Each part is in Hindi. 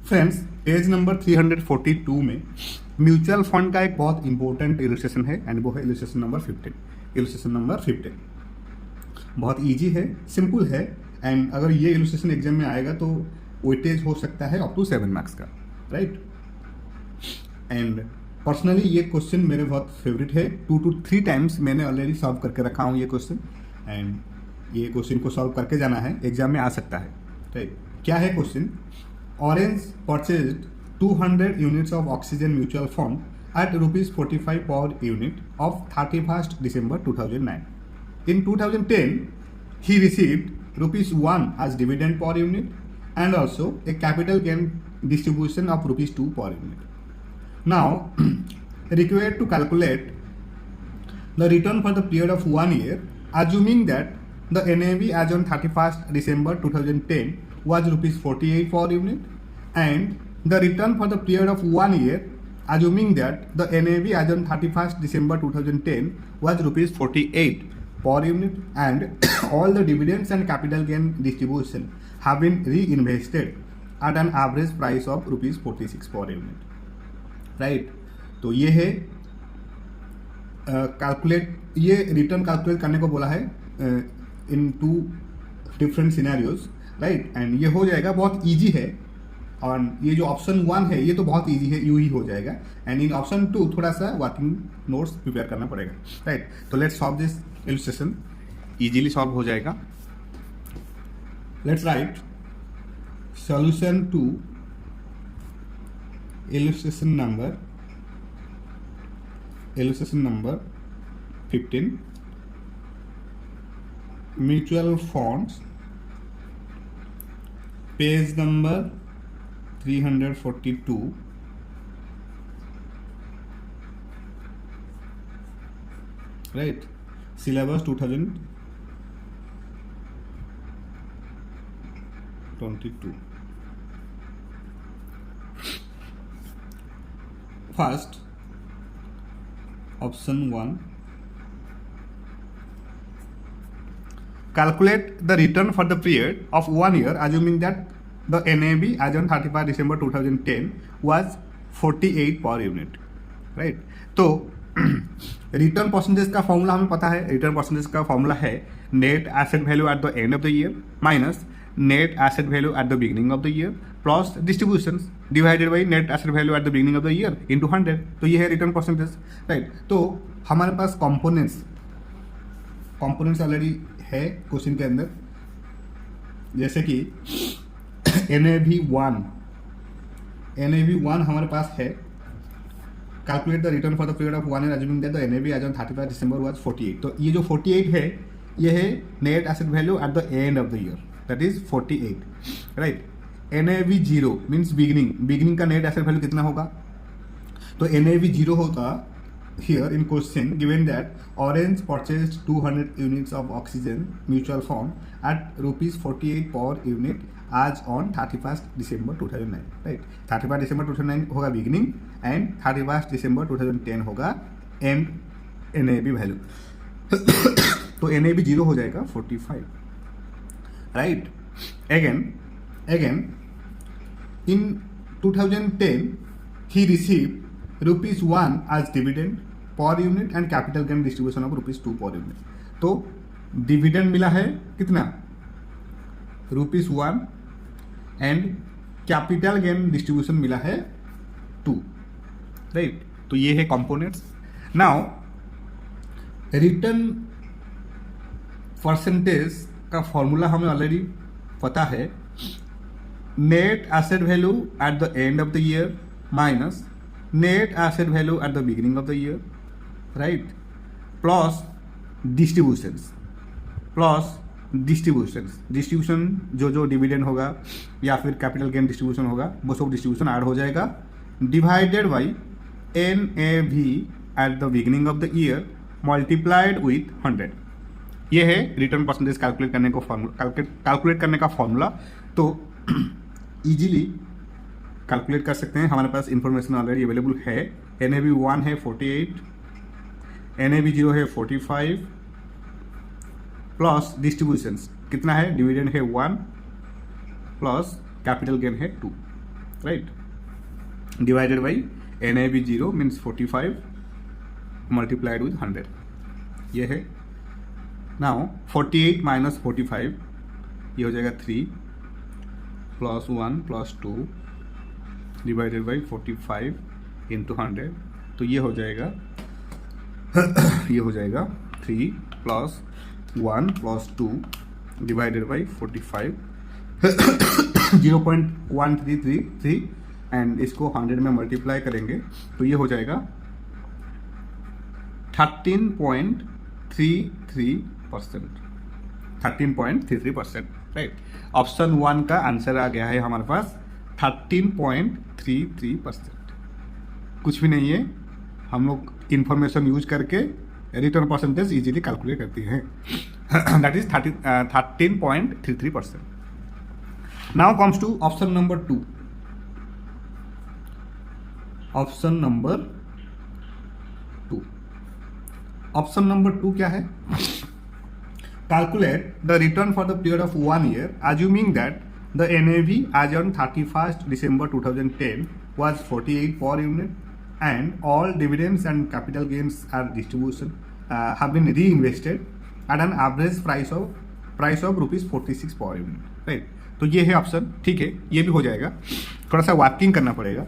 फ्रेंड्स, पेज नंबर 342 में म्यूचुअल फंड का एक बहुत इंपॉर्टेंट इलस्ट्रेशन है एंड वो है इलस्ट्रेशन नंबर 15। इलस्ट्रेशन नंबर 15 बहुत इजी है, सिंपल है एंड अगर ये इलस्ट्रेशन एग्जाम में आएगा तो वेटेज हो सकता है अप टू 7 मार्क्स का, राइट। एंड पर्सनली ये क्वेश्चन मेरे बहुत फेवरेट है। 2 to 3 टाइम्स मैंने ऑलरेडी सॉल्व करके रखा हूँ ये क्वेश्चन एंड ये क्वेश्चन को सॉल्व करके जाना है, एग्जाम में आ सकता है, राइट। क्या है question? Orange purchased 200 units of oxygen mutual fund at rupees 45 per unit of 31st December 2009. In 2010, he received rupees 1 as dividend per unit and also a capital gain distribution of rupees 2 per unit. Now, required to calculate the return for the period of 1 year, assuming that the NAV as on 31st December 2010 was rupees 48 per unit and the return for the period of 1 year assuming that the NAV as on 31st December 2010 was rupees 48 per unit and all the dividends and capital gain distribution have been reinvested at an average price of rupees 46 per unit, right। तो ये है ये रिटर्न कैलकुलेट करने को बोला है इन 2 डिफरेंट सिनेरियोज, राइट। एंड ये हो जाएगा, बहुत इजी है। और ये जो ऑप्शन 1 है ये तो बहुत इजी है, यू ही हो जाएगा। एंड इन ऑप्शन 2 थोड़ा सा वर्किंग नोट्स प्रिपेयर करना पड़ेगा, राइट। तो let's solve this illustration, easily solve हो जाएगा। Let's write solution to illustration number 15 mutual funds, page number 342, right, syllabus 2022। First, option 1, calculate the return for the period of 1 year assuming that the NAV as on 31 December 2010 was 48 per unit, right। तो रिटर्न परसेंटेज का फॉर्मूला हमें पता है। रिटर्न परसेंटेज का फॉर्मूला है net asset value at the end of the year minus net asset value at the beginning of the year plus distribution divided by net asset value at the beginning of the year into 100। तो ये है रिटर्न परसेंटेज, राइट। तो हमारे पास कॉम्पोनेंट्स ऑलरेडी है क्वेश्चन के अंदर, जैसे कि NAV1 हमारे पास है। Calculate the return for the period of 1 year assuming that the NAV as on 31 December was 48। तो ये जो 48 है ये है net asset value at the end of the year, that is 48, right. NAV0 means beginning का नेट एसेट वैल्यू कितना होगा? तो NAV0 होगा here in question given that Orange purchased 200 units of oxygen mutual fund at rupees 48 per unit as on 31st December 2009, right। 31 December 2009 होगा बिगिनिंग एंड 31 December 2010 होगा एंड NAV वैल्यू। तो NAV0 हो जाएगा 45, right. Again in 2010 he received rupees 1 as dividend per unit and capital gain distribution of rupees 2 per unit। तो डिविडेंड मिला है कितना? rupees 1 and capital gain distribution मिला है 2, राइट। तो ये है कंपोनेंट्स। नाउ रिटर्न परसेंटेज का फॉर्मूला हमें ऑलरेडी पता है, net asset value at the end of the year minus net asset value at the beginning of the year, right, plus distribution जो डिविडेंड होगा या फिर कैपिटल गेन डिस्ट्रीब्यूशन होगा वो सब डिस्ट्रीब्यूशन ऐड हो जाएगा, divided by NAV eight the beginning of the year multiplied with 100। ये है रिटर्न परसेंटेज कैलकुलेट करने का फॉर्मूला। तो इजीली कैलकुलेट कर सकते हैं, हमारे पास इंफॉर्मेशन ऑलरेडी अवेलेबल है। NAV1 है 48, NAV0 है 45 प्लस डिस्ट्रीब्यूशंस कितना है, डिविडेंड है 1 प्लस कैपिटल गेन है 2, right, divided by NAV 0 means 45 multiplied with 100, ये है। नाउ 48 माइनस 45, ये हो जाएगा 3 plus 1 plus 2 divided by 45 into 100, तो ये हो जाएगा ये हो जाएगा 3 plus 1 plus 2 divided by 45 0.1333 and इसको 100 में मल्टीप्लाई करेंगे तो ये हो जाएगा 13.33%, 13.33%, राइट। ऑप्शन 1 का आंसर आ गया है हमारे पास 13.33%। कुछ भी नहीं है, हम लोग इंफॉर्मेशन यूज करके रिटर्न परसेंटेज इजीली कैलकुलेट करते हैं। That is 13.33%। Now comes to option number 2। Option number 2, option number 2 क्या है? Calculate the return for the period of 1 year assuming that the NAV as on 31st December 2010 was 48 per unit and all dividends and capital gains are distribution have been reinvested at an average price of rupees 46 per unit, right. तो ये है ऑप्शन, ठीक है, ये भी हो जाएगा। थोड़ा सा वर्किंग करना पड़ेगा,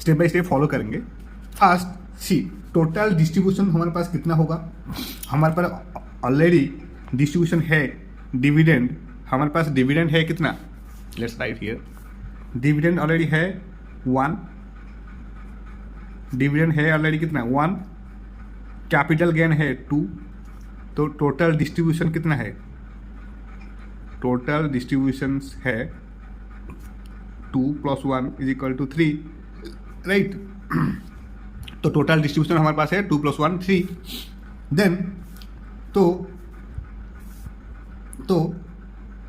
स्टेप बाय स्टेप फॉलो करेंगे। फर्स्ट सी टोटल डिस्ट्रीब्यूशन हमारे पास कितना होगा। हमारे पास ऑलरेडी डिस्ट्रीब्यूशन है डिविडेंड, हमारे पास डिविडेंड है कितना, let's write here, dividend already है 1, डिविडेंड है ऑलरेडी कितना 1, कैपिटल गेन है 2, तो टोटल डिस्ट्रीब्यूशन कितना है, टोटल डिस्ट्रीब्यूशन है 2 + 1 = 3, राइट। तो टोटल डिस्ट्रीब्यूशन हमारे पास है 2 + 1 3। देन तो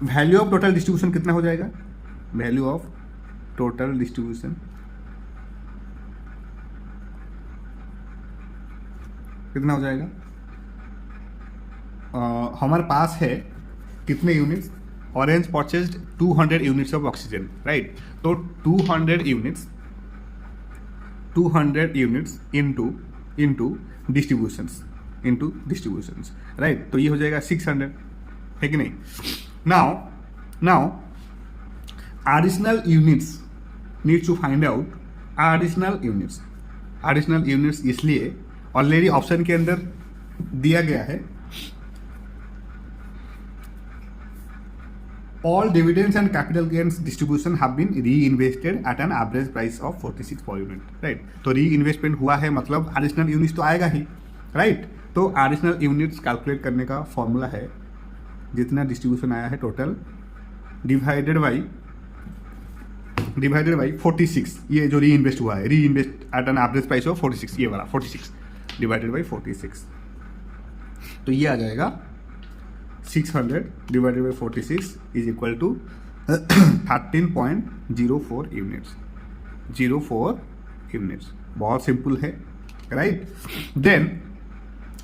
वैल्यू ऑफ टोटल डिस्ट्रीब्यूशन कितना हो जाएगा, वैल्यू ऑफ टोटल डिस्ट्रीब्यूशन कितना हो जाएगा, हमारे पास है कितने units, orange purchased 200 units of oxygen, right. तो 200 यूनिट्स इनटू डिस्ट्रीब्यूशंस राइट। तो ये हो जाएगा 600, है कि नहीं। Now additional units needs to find out additional units इसलिए ऑलरेडी ऑप्शन के अंदर दिया गया है all dividends and capital gains distribution have been reinvested at an average price of 46 per unit, right। तो रीइन्वेस्टमेंट हुआ है मतलब एडिशनल यूनिट्स तो आएगा ही, राइट। तो एडिशनल यूनिट्स कैलकुलेट करने का फॉर्मूला है जितना डिस्ट्रीब्यूशन आया है टोटल डिवाइडेड बाई 46, ये जो रीइन्वेस्ट हुआ है, reinvest at an average price of 46, ये वाला 46 डिवाइडेड बाई 46, तो ये आ जाएगा 600 divided by 46 is equal to 13.04 units, 04 units. बहुत सिंपल है, right.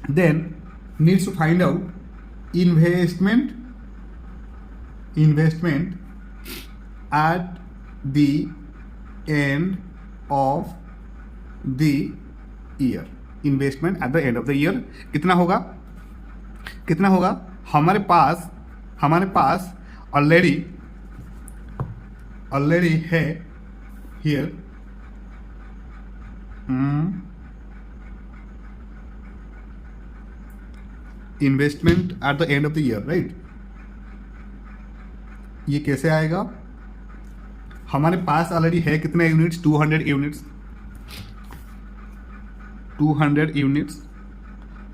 Then needs to find out investment at the end of the year, investment at the end of the year कितना होगा। हमारे पास ऑलरेडी है here investment at the end of the year, right. ये कैसे आएगा, हमारे पास ऑलरेडी है कितने units, 200 units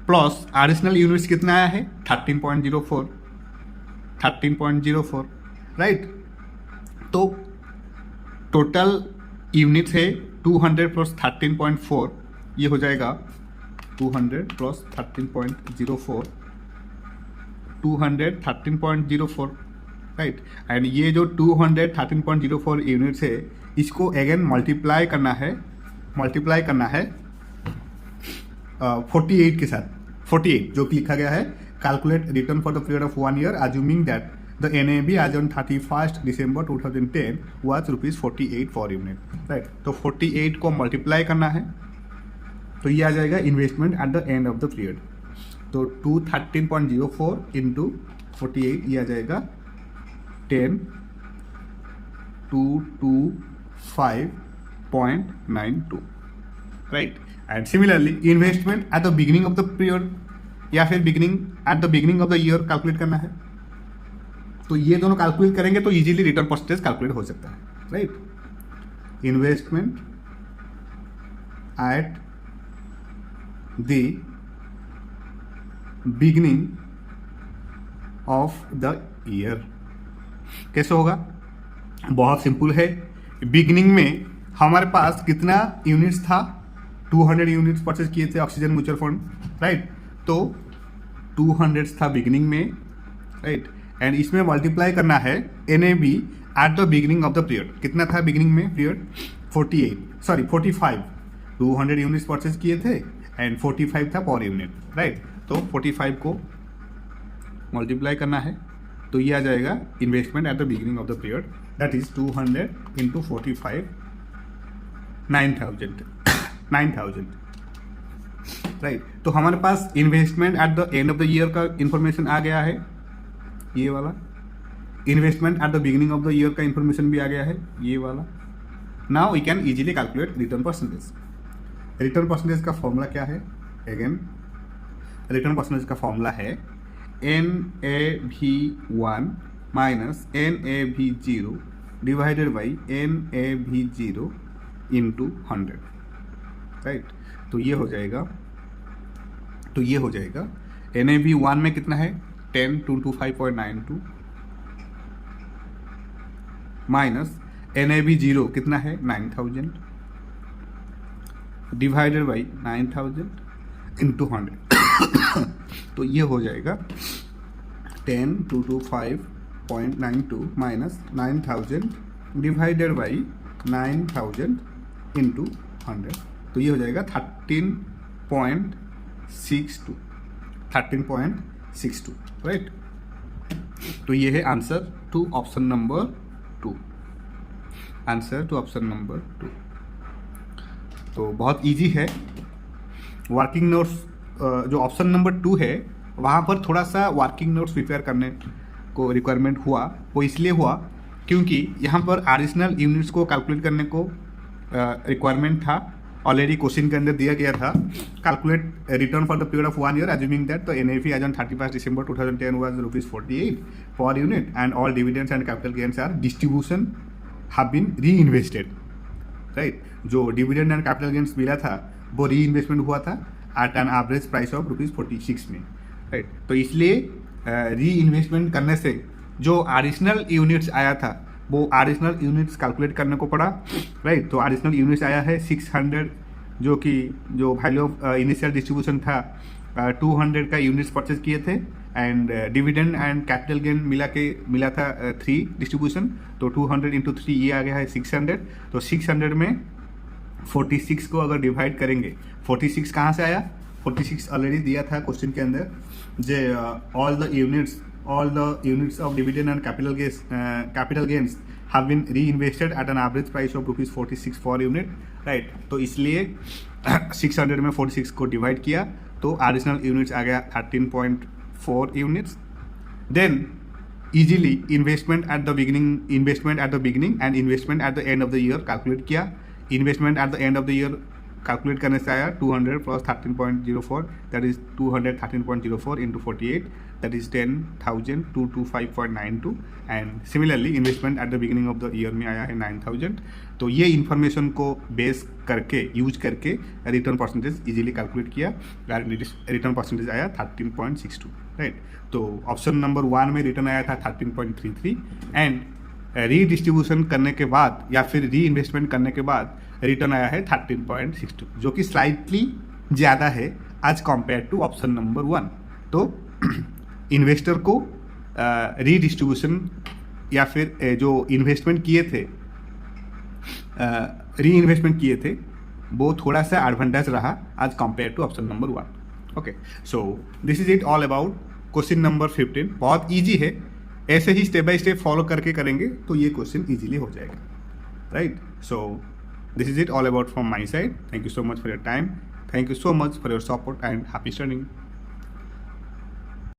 plus additional units कितना आया है 13.04, राइट। तो टोटल यूनिट्स है 200 प्लस 13.4, ये हो जाएगा 200 प्लस 13.04, 213.04, राइट। एंड ये जो 213.04 यूनिट्स है इसको अगेन मल्टीप्लाई करना है 48 के साथ, 48 जो कि लिखा गया है calculate return for the period of 1 year assuming that the NAV as on 31st December 2010 was ₹48 for unit, right. तो 48 को मल्टीप्लाई करना है तो ये आ जाएगा investment at the end of the period. तो 213.04 इंटू 48 ये आ जाएगा 10,225.92, right. And similarly investment at the beginning of the period या फिर eight the beginning of the year calculate करना है। तो ये दोनों कैलकुलेट करेंगे तो इजीली रिटर्न परसेंटेज कैलकुलेट हो सकता है, right. Investment at the beginning of the year कैसे होगा? बहुत सिंपल है। बिगिनिंग में हमारे पास कितना यूनिट्स था? 200 यूनिट्स परचेज किए थे ऑक्सीजन म्यूचुअल फंड, राइट। तो 200 था बिगिनिंग में, राइट। एंड इसमें मल्टीप्लाई करना है NAV eight the beginning of the period. कितना था बिगिनिंग में पीरियड? 45 200 यूनिट्स परचेज किए थे एंड 45 था पर यूनिट, राइट। तो 45 को मल्टीप्लाई करना है तो ये आ जाएगा investment at the beginning of the period, that is 200 into 45 9,000, right. तो हमारे पास investment at the end of the year का इंफॉर्मेशन आ गया है, ये वाला। Investment at the beginning of the year का इंफॉर्मेशन भी आ गया है, ये वाला। Now we can easily calculate return percentage. Return percentage का फॉर्मूला क्या है? अगेन रिटर्न परसेंटेज का फॉर्मूला है NAV1 minus NAV0 divided by NAV0 into 100, right. तो ये हो जाएगा NAV1 में कितना है? 10,225.92 माइनस NAV0 कितना है? 9,000 डिवाइडेड बाई 9,000 इंटू 100 तो ये हो जाएगा 10,225.92 माइनस 9,000 डिवाइडेड बाई 9,000 इंटू 100 तो ये हो जाएगा 13.62, राइट। तो ये है आंसर टू ऑप्शन नंबर 2। तो बहुत इजी है। वर्किंग नोट्स जो ऑप्शन नंबर 2 है वहाँ पर थोड़ा सा वर्किंग नोट्स प्रिपेयर करने को रिक्वायरमेंट हुआ। वो इसलिए हुआ क्योंकि यहाँ पर एडिशनल यूनिट्स को कैलकुलेट करने को रिक्वायरमेंट था। ऑलरेडी क्वेश्चन के अंदर दिया गया था, calculate return for the period of 1 year assuming that the NAV as on 31st December 2010 was ₹48 per unit and all dividends and capital gains are distribution have been reinvested, right. जो डिविडेंड एंड कैपिटल गेन्स मिला था वो री इन्वेस्टमेंट हुआ था at an average price of ₹46 में, राइट। तो इसलिए री इन्वेस्टमेंट करने से जो एडिशनल यूनिट्स आया था वो एडिशनल यूनिट्स कैलकुलेट करने को पड़ा, राइट। तो एडिशनल यूनिट्स आया है 600 जो वैल्यू ऑफ इनिशियल डिस्ट्रीब्यूशन था 200 का यूनिट्स परचेज किए थे and dividend and capital gain मिला था 3 डिस्ट्रीब्यूशन। तो 200 इंटू 3 ये आ गया है 600। तो 600 में 46 को अगर डिवाइड करेंगे, 46 कहाँ से आया? 46 ऑलरेडी दिया था क्वेश्चन के अंदर, J all the units of dividend and capital gains have been reinvested at an average price of ₹46 per unit, right. तो इसलिए 600 में 46 को डिवाइड किया तो एडिशनल यूनिट्स आ गया 13.4 units. Then easily investment at the beginning and investment at the end of the year calculate किया। Investment at the end of the year calculate करने से आया 200 plus 13.04, that is 213.04 into 48, that is 10,225.92 and similarly investment at the beginning of the year में आया है 9,000। तो ये इन्फॉर्मेशन को बेस करके यूज करके रिटर्न परसेंटेज इजीली कैलकुलेट किया, रिटर्न परसेंटेज आया 13.62, राइट। तो ऑप्शन नंबर 1 में रिटर्न आया था 13.33 एंड रीडिस्ट्रीब्यूशन करने के बाद या फिर री इन्वेस्टमेंट करने के बाद रिटर्न आया है 13.62, जो कि स्लाइटली ज़्यादा है as compare to option number 1। तो इन्वेस्टर को रीडिस्ट्रीब्यूशन या फिर जो इन्वेस्टमेंट किए थे री इन्वेस्टमेंट किए थे वो थोड़ा सा एडवांटेज रहा as compare to option number 1। Okay, so this is it all about question number 15। बहुत ईजी है, ऐसे ही स्टेप बाय स्टेप फॉलो करके करेंगे तो ये क्वेश्चन इजीली हो जाएगा, right. So this is it all about from my side. Thank you so much for your time, thank you so much for your support and happy studying.